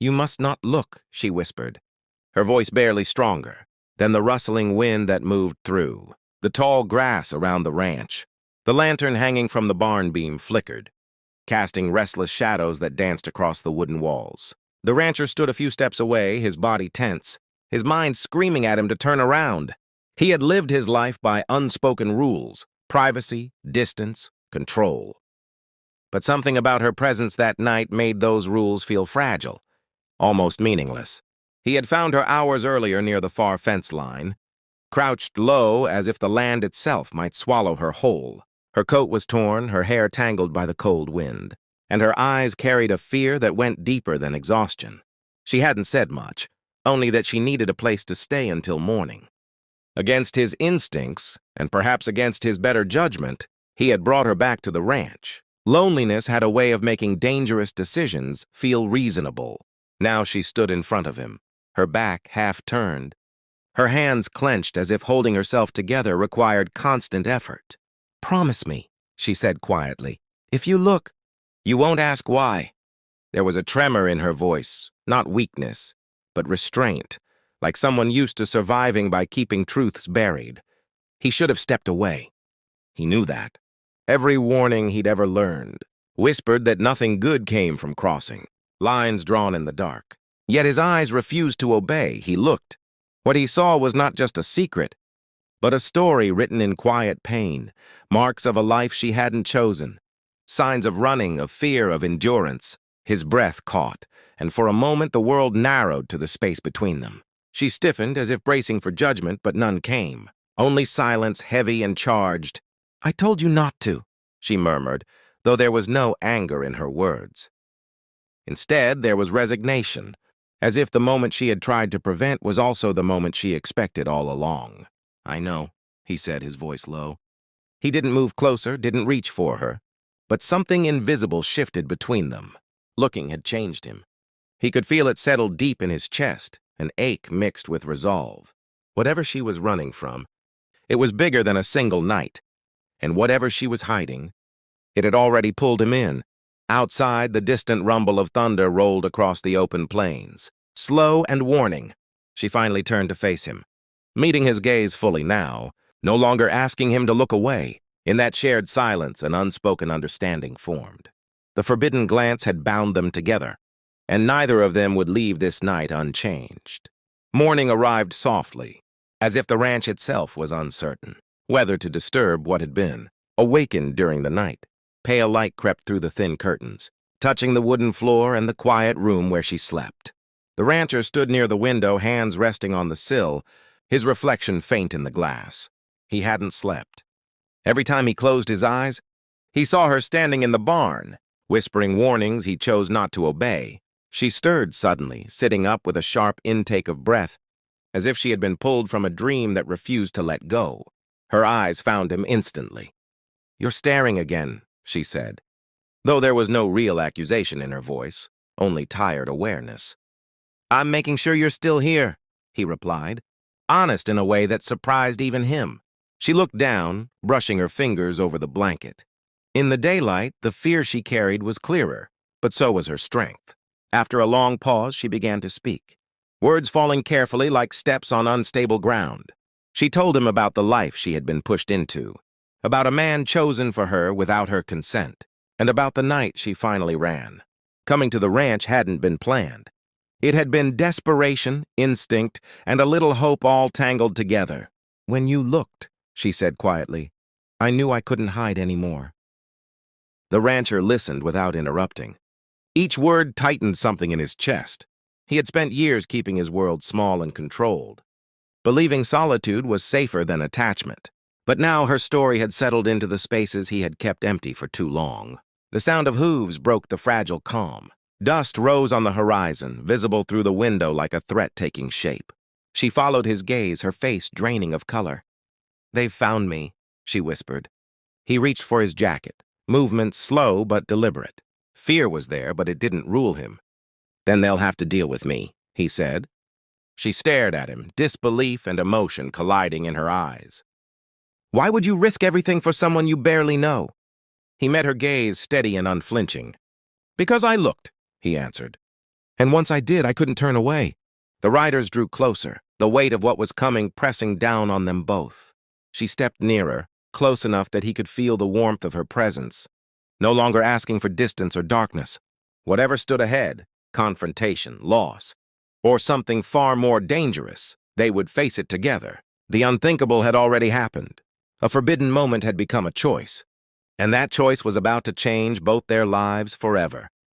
"You must not look," she whispered, her voice barely stronger than the rustling wind that moved through the tall grass around the ranch. The lantern hanging from the barn beam flickered, casting restless shadows that danced across the wooden walls. The rancher stood a few steps away, his body tense, his mind screaming at him to turn around. He had lived his life by unspoken rules: privacy, distance, control. But something about her presence that night made those rules feel fragile, almost meaningless. He had found her hours earlier near the far fence line, crouched low as if the land itself might swallow her whole. Her coat was torn, her hair tangled by the cold wind, and her eyes carried a fear that went deeper than exhaustion. She hadn't said much, only that she needed a place to stay until morning. Against his instincts, and perhaps against his better judgment, he had brought her back to the ranch. Loneliness had a way of making dangerous decisions feel reasonable. Now she stood in front of him, her back half turned, her hands clenched as if holding herself together required constant effort. "Promise me," she said quietly. "If you look, you won't ask why." There was a tremor in her voice, not weakness, but restraint, like someone used to surviving by keeping truths buried. He should have stepped away. He knew that. Every warning he'd ever learned whispered that nothing good came from crossing, lines drawn in the dark. Yet his eyes refused to obey. He looked. What he saw was not just a secret, but a story written in quiet pain, marks of a life she hadn't chosen, signs of running, of fear, of endurance. His breath caught, and for a moment the world narrowed to the space between them. She stiffened as if bracing for judgment, but none came. Only silence, heavy and charged. "I told you not to," she murmured, though there was no anger in her words. Instead, there was resignation, as if the moment she had tried to prevent was also the moment she expected all along. "I know," he said, his voice low. He didn't move closer, didn't reach for her, but something invisible shifted between them. Looking had changed him. He could feel it settle deep in his chest, an ache mixed with resolve. Whatever she was running from, it was bigger than a single night. And whatever she was hiding, it had already pulled him in. Outside, the distant rumble of thunder rolled across the open plains. Slow and warning, she finally turned to face him, meeting his gaze fully now, no longer asking him to look away. In that shared silence, an unspoken understanding formed. The forbidden glance had bound them together, and neither of them would leave this night unchanged. Morning arrived softly, as if the ranch itself was uncertain whether to disturb what had been. Awakened during the night, pale light crept through the thin curtains, touching the wooden floor and the quiet room where she slept. The rancher stood near the window, hands resting on the sill, his reflection faint in the glass. He hadn't slept. Every time he closed his eyes, he saw her standing in the barn, whispering warnings he chose not to obey. She stirred suddenly, sitting up with a sharp intake of breath, as if she had been pulled from a dream that refused to let go. Her eyes found him instantly. "You're staring again," she said, though there was no real accusation in her voice, only tired awareness. "I'm making sure you're still here," he replied, honest in a way that surprised even him. She looked down, brushing her fingers over the blanket. In the daylight, the fear she carried was clearer, but so was her strength. After a long pause, she began to speak, words falling carefully like steps on unstable ground. She told him about the life she had been pushed into, about a man chosen for her without her consent, and about the night she finally ran. Coming to the ranch hadn't been planned. It had been desperation, instinct, and a little hope all tangled together. "When you looked," she said quietly, "I knew I couldn't hide anymore." The rancher listened without interrupting. Each word tightened something in his chest. He had spent years keeping his world small and controlled, believing solitude was safer than attachment. But now her story had settled into the spaces he had kept empty for too long. The sound of hooves broke the fragile calm. Dust rose on the horizon, visible through the window like a threat taking shape. She followed his gaze, her face draining of color. "They've found me," she whispered. He reached for his jacket, movement slow but deliberate. Fear was there, but it didn't rule him. "Then they'll have to deal with me," he said. She stared at him, disbelief and emotion colliding in her eyes. "Why would you risk everything for someone you barely know?" He met her gaze, steady and unflinching. "Because I looked," he answered. And once I did, I couldn't turn away. The riders drew closer, the weight of what was coming pressing down on them both. She stepped nearer, close enough that he could feel the warmth of her presence, no longer asking for distance or darkness. Whatever stood ahead, confrontation, loss, or something far more dangerous, they would face it together. The unthinkable had already happened. A forbidden moment had become a choice, and that choice was about to change both their lives forever.